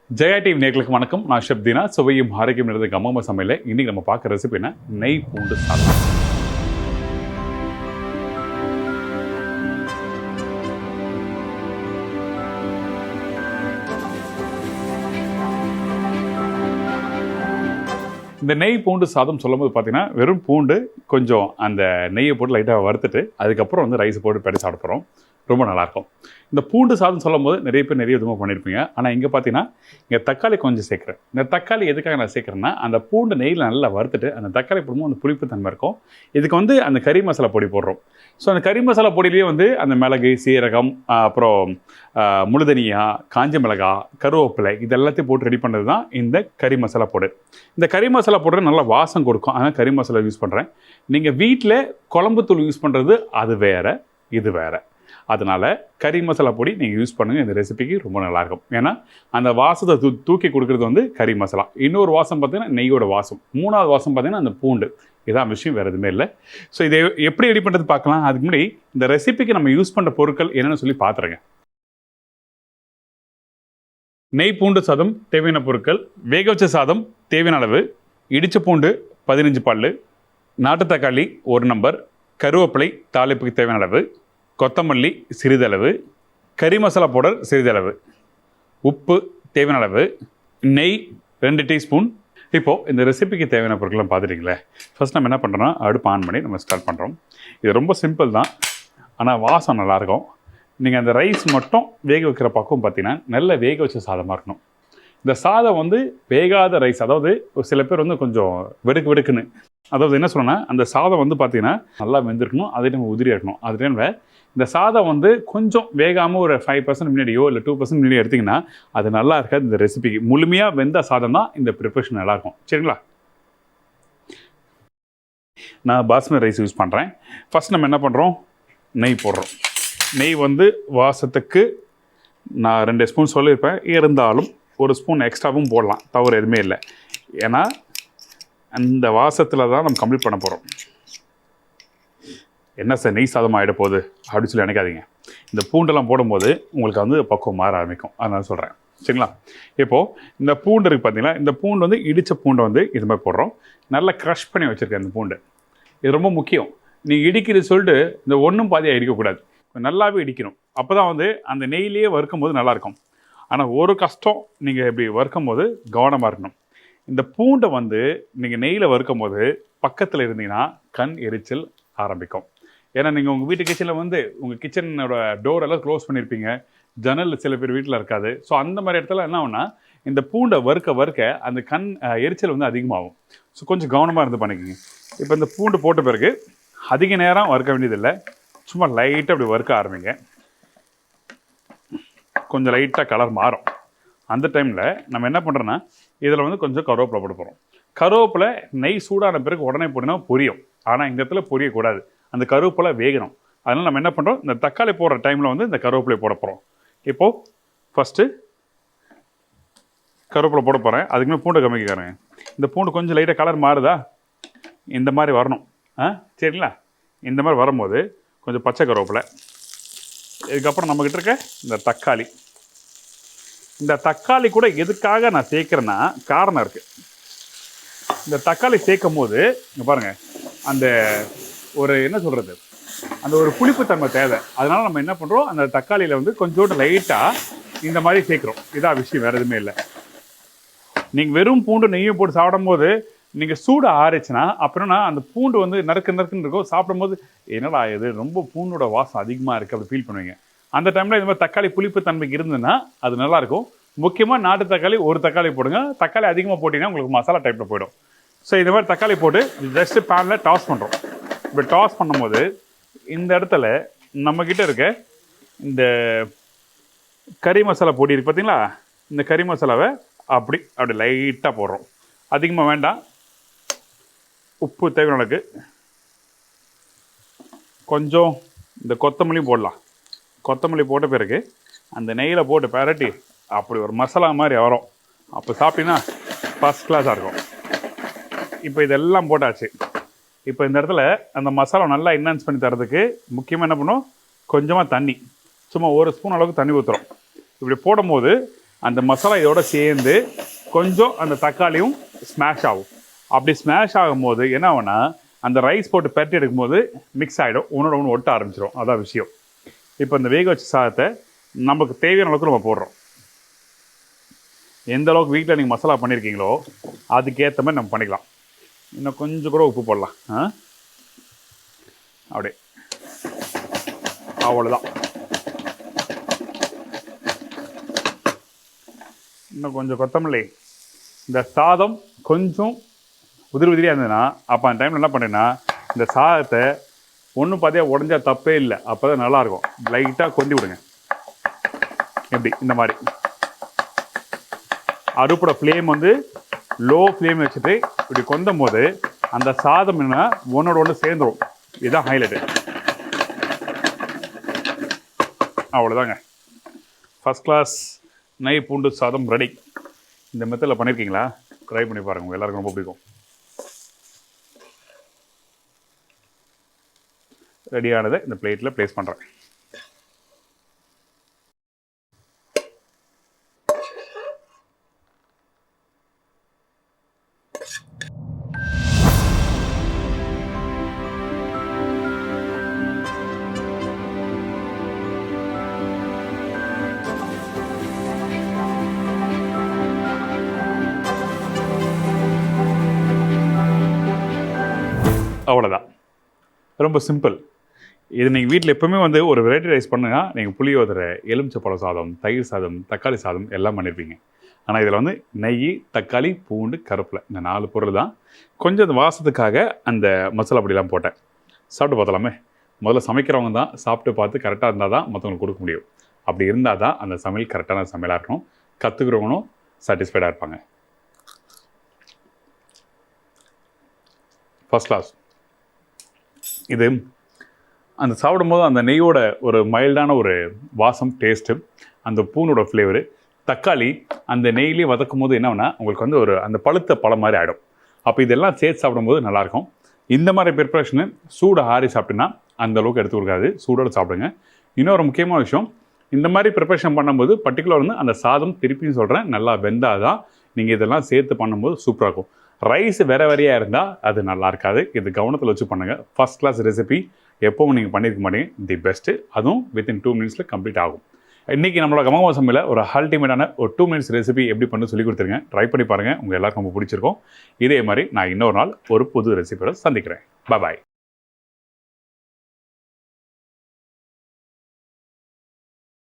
Jaya TV நேர்களுக்கு வணக்கம். நான் ஷப்தினா. சுவையும் ஆரோக்கியம் நிறைந்த அம்மா சமையல இன்னைக்கு நம்ம பார்க்குற ரெசிபினா நெய் பூண்டு சாதம். இந்த நெய் பூண்டு சாதம் சொல்லும்போது பார்த்தீங்கன்னா வெறும் பூண்டு கொஞ்சம் அந்த நெய்யை போட்டு லைட்டாக வறுத்துட்டு அதுக்கப்புறம் வந்து ரைஸ் போட்டு பெரிய சாப்பிட போகிறோம். ரொம்ப நல்லாயிருக்கும். இந்த பூண்டு சாதம் சொல்லும் போது நிறைய பேர் நிறைய விதமாக பண்ணியிருப்பீங்க. ஆனால் இங்கே பார்த்தீங்கன்னா இங்கே தக்காளி கொஞ்சம் சேர்க்குறேன். இந்த தக்காளி எதுக்காக நான் சேர்க்குறேன்னா அந்த பூண்டு நெய்யில் நல்லா வறுத்துட்டு அந்த தக்காளி போடும்போது அந்த புளிப்பு தன்மை இருக்கும். இதுக்கு வந்து அந்த கறி மசாலா பொடி போடுறோம். ஸோ அந்த கறி மசாலா பொடியிலேயே வந்து அந்த மிளகு, சீரகம், அப்புறம் முழுதனியா, காஞ்ச மிளகா, கருவேப்பிலை இது எல்லாத்தையும் போட்டு ரெடி பண்ணுறது தான் இந்த கறி மசாலா பொடி. இந்த கறி மசாலா போடுறது நல்லா வாசம் கொடுக்கும். அதனால் கறி மசாலா யூஸ் பண்ணுறேன். நீங்கள் வீட்டில் குழம்புத்தூள் யூஸ் பண்ணுறது அது வேறு, இது வேறு. அதனால் கறி மசாலா பொடி நீங்கள் யூஸ் பண்ணுங்கள். இந்த ரெசிபிக்கு ரொம்ப நல்லாயிருக்கும். ஏன்னா அந்த வாசத்தை தூக்கி கொடுக்குறது வந்து கறி மசாலா. இன்னொரு வாசம் பார்த்தீங்கன்னா நெய்யோட வாசம். மூணாவது வாசம் பார்த்தீங்கன்னா அந்த பூண்டு. இதான் விஷயம், வேறு எதுவுமே இல்லை. ஸோ இதை எப்படி ரெடி பண்ணுறது பார்க்கலாம். அதுக்கு முன்னாடி இந்த ரெசிபிக்கு நம்ம யூஸ் பண்ணுற பொருட்கள் என்னென்னு சொல்லி பார்த்துருங்க. நெய் பூண்டு சாதம் தேவையான பொருட்கள்: வேக வச்ச சாதம் தேவையான அளவு, இடிச்ச பூண்டு 15 பல்லு, நாட்டு தக்காளி 1 நம்பர், கருவேப்பிலை தாளிப்புக்கு தேவையான அளவு, கொத்தமல்லி சிறிதளவு, கறி மசாலா பவுடர் சிறிதளவு, உப்பு தேவையான அளவு, நெய் 2 டீஸ்பூன். இப்போது இந்த ரெசிபிக்கு தேவையான பொருட்கள்லாம் பார்த்துட்டிங்களே. ஃபஸ்ட் நம்ம என்ன பண்ணுறோன்னா அடுப்பு ஆன் பண்ணி நம்ம ஸ்டார்ட் பண்ணுறோம். இது ரொம்ப சிம்பிள் தான், ஆனால் வாசம் நல்லாயிருக்கும். நீங்கள் அந்த ரைஸ் மட்டும் வேக வைக்கிற பக்கம் பார்த்தீங்கன்னா நல்ல வேக வச்ச சாதமாக இருக்கணும். இந்த சாதம் வந்து வேகாத ரைஸ், அதாவது சில பேர் வந்து கொஞ்சம் வெடுக்கு வெடுக்குன்னு, அதாவது என்ன சொல்லணும்னா அந்த சாதம் வந்து பார்த்தீங்கன்னா நல்லா வெந்திருக்கணும், அதே டைம் உதிரியாக இருக்கணும். அது டைமில் இந்த சாதம் வந்து கொஞ்சம் வேகாமல் ஒரு 5% முன்னாடியோ இல்லை 2% முன்னாடியோ எடுத்திங்கன்னா அது நல்லா இருக்காது. இந்த ரெசிபிக்கு முழுமையாக வெந்த சாதம் தான் இந்த ப்ரிப்ரேஷன் நல்லாயிருக்கும். சரிங்களா? நான் பாஸ்மதி ரைஸ் யூஸ் பண்ணுறேன். ஃபஸ்ட் நம்ம என்ன பண்ணுறோம், நெய் போடுறோம். நெய் வந்து வாசத்துக்கு நான் 2 ஸ்பூன் சொல்லியிருப்பேன், இருந்தாலும் 1 ஸ்பூன் எக்ஸ்ட்ராவும் போடலாம், தவறு எதுவுமே இல்லை. ஏன்னா அந்த வாசத்தில் தான் நம்ம கம்ப்ளீட் பண்ண போகிறோம். என்ன சார் நெய் சாதம் ஆகிட போகுது அப்படின்னு சொல்லி நினைக்காதீங்க. இந்த பூண்டெல்லாம் போடும்போது உங்களுக்கு வந்து பக்குவம் மாற ஆரம்பிக்கும், அதனால சொல்கிறேன். சரிங்களா? இப்போது இந்த பூண்டு இருக்குது பார்த்தீங்களா, இந்த பூண்டு வந்து இடித்த பூண்டை வந்து இது மாதிரி போடுறோம். நல்லா க்ரஷ் பண்ணி வச்சுருக்கேன் இந்த பூண்டு. இது ரொம்ப முக்கியம். நீங்கள் இடிக்கிறது சொல்லிட்டு இந்த ஒன்றும் பாதியாக இடிக்கக்கூடாது, நல்லாவே இடிக்கணும். அப்போ தான் வந்து அந்த நெய்லேயே வறுக்கும் போது நல்லாயிருக்கும். ஆனால் ஒரு கஷ்டம், நீங்கள் இப்படி வறுக்கும் போது கவனமாக இருக்கணும். இந்த பூண்டை வந்து நீங்கள் நெய்யில் வறுக்கும் போது பக்கத்தில் இருந்தீங்கன்னா கண் எரிச்சல் ஆரம்பிக்கும். ஏன்னா நீங்கள் உங்கள் வீட்டு கிச்சனில் வந்து உங்கள் கிச்சனோட டோரெல்லாம் க்ளோஸ் பண்ணியிருப்பீங்க, ஜன்னல் சில பேர் வீட்டில் இருக்காது. ஸோ அந்த மாதிரி இடத்துல என்ன ஆகுனா இந்த பூண்டை வறுக்க அந்த கண் எரிச்சல் வந்து அதிகமாகும். ஸோ கொஞ்சம் கவனமாக இருந்து பண்ணிக்கோங்க. இப்போ இந்த பூண்டு போட்ட பிறகு அதிக நேரம் வறுக்க வேண்டியதில்லை, சும்மா லைட்டாக அப்படி வறுக்க ஆரம்பிங்க. கொஞ்சம் லைட்டாக கலர் மாறும். அந்த டைமில் நம்ம என்ன பண்ணுறோன்னா இதில் வந்து கொஞ்சம் கருவேப்பிலை போட போகிறோம். கருவேப்பிலை நெய் சூடான பிறகு உடனே போட்டினா பொரியும், ஆனால் இந்த இடத்துல பொரியக்கூடாது, அந்த கருவேப்பிலை வேகணும். அதனால் நம்ம என்ன பண்ணுறோம், இந்த தக்காளி போடுற டைமில் வந்து இந்த கருவேப்பிலை போட போகிறோம். இப்போது ஃபஸ்ட்டு கருவேப்பிலை போட போகிறேன். அதுக்குமே பூண்டை கம்மிக்காரங்க. இந்த பூண்டு கொஞ்சம் லைட்டாக கலர் மாறுதா, இந்த மாதிரி வரணும். சரிங்களா? இந்த மாதிரி வரும்போது கொஞ்சம் பச்சை கருவேப்பிலை, இதுக்கப்புறம் நம்மக்கிட்ட இருக்க இந்த தக்காளி. இந்த தக்காளி கூட எதுக்காக நான் சேர்க்குறேன்னா காரணம் இருக்குது. இந்த தக்காளி சேர்க்கும் போது இங்கே பாருங்கள், அந்த ஒரு என்ன சொல்கிறது, அந்த ஒரு புளிப்புத்தன்மை தேவை. அதனால் நம்ம என்ன பண்ணுறோம், அந்த தக்காளியில் வந்து கொஞ்சோண்டு லைட்டாக இந்த மாதிரி சேர்க்குறோம். இதான் விஷயம், வேறு எதுவுமே இல்லை. நீங்கள் வெறும் பூண்டு நெய்யும் போட்டு சாப்பிடும்போது நீங்கள் சூடு ஆறிச்சுன்னா அப்புறம்னா அந்த பூண்டு வந்து நறுக்குன்னு இருக்கும். சாப்பிடும்போது என்னடா இது ரொம்ப பூண்டோட வாசம் அதிகமாக இருக்குது அப்படி ஃபீல் பண்ணுவீங்க. அந்த டைமில் இந்த மாதிரி தக்காளி புளிப்பு தன்மைக்கு இருந்ததுன்னா அது நல்லாயிருக்கும். முக்கியமாக நாட்டு தக்காளி 1 தக்காளி போடுங்க. தக்காளி அதிகமாக போட்டிங்கன்னா உங்களுக்கு மசாலா டைப்பில் போயிடும். ஸோ இந்த மாதிரி தக்காளி போட்டு ஜஸ்ட்டு பேனில் டாஸ் பண்ணுறோம். இப்போ டாஸ் பண்ணும்போது இந்த இடத்துல நம்மக்கிட்ட இருக்க இந்த கறி மசாலா பொடி இருக்குது பார்த்தீங்களா, இந்த கறி மசாலாவை அப்படி லைட்டாக போடுறோம். அதிகமாக வேண்டாம். உப்பு தேவையான அளவுக்கு, கொஞ்சம் இந்த கொத்தமல்லியும் போடலாம். கொத்தமல்லி போட்ட பிறகு அந்த நெய்யில் போட்டு பரட்டி அப்படி ஒரு மசாலா மாதிரி வரும். அப்போ சாப்பிட்டீங்கன்னா ஃபஸ்ட் கிளாஸாக இருக்கும். இப்போ இதெல்லாம் போட்டாச்சு. இப்போ இந்த இடத்துல அந்த மசாலா நல்லா என்ஹான்ஸ் பண்ணி தரதுக்கு முக்கியமாக என்ன பண்ணும், கொஞ்சமாக தண்ணி, சும்மா 1 ஸ்பூன் அளவுக்கு தண்ணி ஊற்றுறோம். இப்படி போடும்போது அந்த மசாலா இதோட சேர்ந்து கொஞ்சம் அந்த தக்காளியும் ஸ்மாஷ் ஆகும். அப்படி ஸ்மாஷ் ஆகும்போது என்ன ஆகும்னா அந்த ரைஸ் போட்டு பெரட்டி எடுக்கும்போது மிக்ஸ் ஆகிடும், ஒன்றோட ஒன்று ஒட்ட ஆரம்பிச்சிடும். அதான் விஷயம். இப்போ இந்த வேக வச்ச சாதத்தை நமக்கு தேவையான அளவுக்கு நம்ம போடுறோம். எந்த அளவுக்கு வீட்டில் நீங்கள் மசாலா பண்ணியிருக்கீங்களோ அதுக்கேற்ற மாதிரி நம்ம பண்ணிக்கலாம். இன்னும் கொஞ்சம் கூட உப்பு போடலாம். அப்படியே அவ்வளோதான். இன்னும் கொஞ்சம் கொத்தமல்லி. இந்த சாதம் கொஞ்சம் உதிரியாக இருந்ததுன்னா அப்போ அந்த டைமில் என்ன பண்ணுறேன்னா இந்த சாதத்தை ஒன்று பார்த்தியா உடஞ்சா தப்பே இல்லை, அப்போ தான் நல்லாயிருக்கும். லைட்டாக கொந்தி விடுங்க. எப்படி இந்த மாதிரி அடுப்போட ஃப்ளேம் வந்து லோ ஃப்ளேம் வச்சுட்டு இப்படி கொந்தும் போது அந்த சாதம் என்ன ஒன்றோட ஒன்று சேர்ந்துடும். இதுதான் ஹைலைட்டு. அவ்வளோதாங்க, ஃபஸ்ட் கிளாஸ் நெய் பூண்டு சாதம் ரெடி. இந்த மெத்தடில் பண்ணியிருக்கீங்களா? ட்ரை பண்ணி பாருங்கள், உங்கள் எல்லாருக்கும் ரொம்ப பிடிக்கும். ரெடியானதை இந்த பிளேட்டில் ப்ளேஸ் பண்ணுறேன். அவ்வளோதான், ரொம்ப சிம்பிள். இது நீங்கள் வீட்டில் எப்போவுமே வந்து ஒரு வெரைட்டி ரைஸ் பண்ணுங்க. நீங்கள் புளியோதரை, எலுமிச்சப்பழ சாதம், தயிர் சாதம், தக்காளி சாதம் எல்லாம் பண்ணியிருப்பீங்க. ஆனால் இதில் வந்து நெய், தக்காளி, பூண்டு, கருவேப்பிலை இந்த 4 பொருள் தான். கொஞ்சம் அந்த வாசத்துக்காக அந்த மசாலா பொடியெலாம் போட்டேன். சாப்பிட்டு பார்த்தலாமே. முதல்ல சமைக்கிறவங்க தான் சாப்பிட்டு பார்த்து கரெக்டாக இருந்தால் தான் மற்றவங்களுக்கு கொடுக்க முடியும். அப்படி இருந்தால் தான் அந்த சமையல் கரெக்டான சமையலாக இருக்கணும். கற்றுக்கிறவங்களும் சாட்டிஸ்ஃபைடாக இருப்பாங்க. First class. இது அந்த சாப்பிடும்போது அந்த நெய்யோட ஒரு மைல்டான ஒரு வாசம், டேஸ்ட்டு, அந்த பூனோட ஃப்ளேவரு, தக்காளி அந்த நெய்லேயே வதக்கும் போது என்னன்னா உங்களுக்கு வந்து ஒரு அந்த பழுத்த பழம் மாதிரி ஆகிடும். அப்போ இதெல்லாம் சேர்த்து சாப்பிடும்போது நல்லாயிருக்கும். இந்த மாதிரி ப்ரிப்ரேஷனு சூடு ஆறி சாப்பிட்டீங்கன்னா அந்த அளவுக்கு எடுத்து கொடுக்காது. சூடோடு சாப்பிடுங்க. இன்னொரு முக்கியமான விஷயம், இந்த மாதிரி ப்ரிப்ரேஷன் பண்ணும்போது பர்டிகுலர் வந்து அந்த சாதம் திருப்பியும் சொல்கிறேன் நல்லா வெந்தாதான் நீங்கள் இதெல்லாம் சேர்த்து பண்ணும்போது சூப்பராக இருக்கும். ரைஸ் வேறு வேறையாக இருந்தால் அது நல்லா இருக்காது. இது கவனத்தில் வச்சு பண்ணுங்கள். ஃபஸ்ட் கிளாஸ் ரெசிபி எப்போவும் நீங்கள் பண்ணியிருக்க மாட்டீங்க. தி பெஸ்ட்டு. அதுவும் வித்தின் 2 மினிட்ஸில் கம்ப்ளீட் ஆகும். இன்றைக்கி நம்மளோட கமகமா சமையலில் ஒரு அல்டிமேட்டான ஒரு 2 மினிட்ஸ் ரெசிபி எப்படி பண்ணி சொல்லி கொடுத்துருங்க. ட்ரை பண்ணி பாருங்கள், உங்கள் எல்லாருக்கும் ரொம்ப பிடிச்சிருக்கும். இதே மாதிரி நான் இன்னொரு நாள் ஒரு புது ரெசிபியோட சந்திக்கிறேன். பாய்.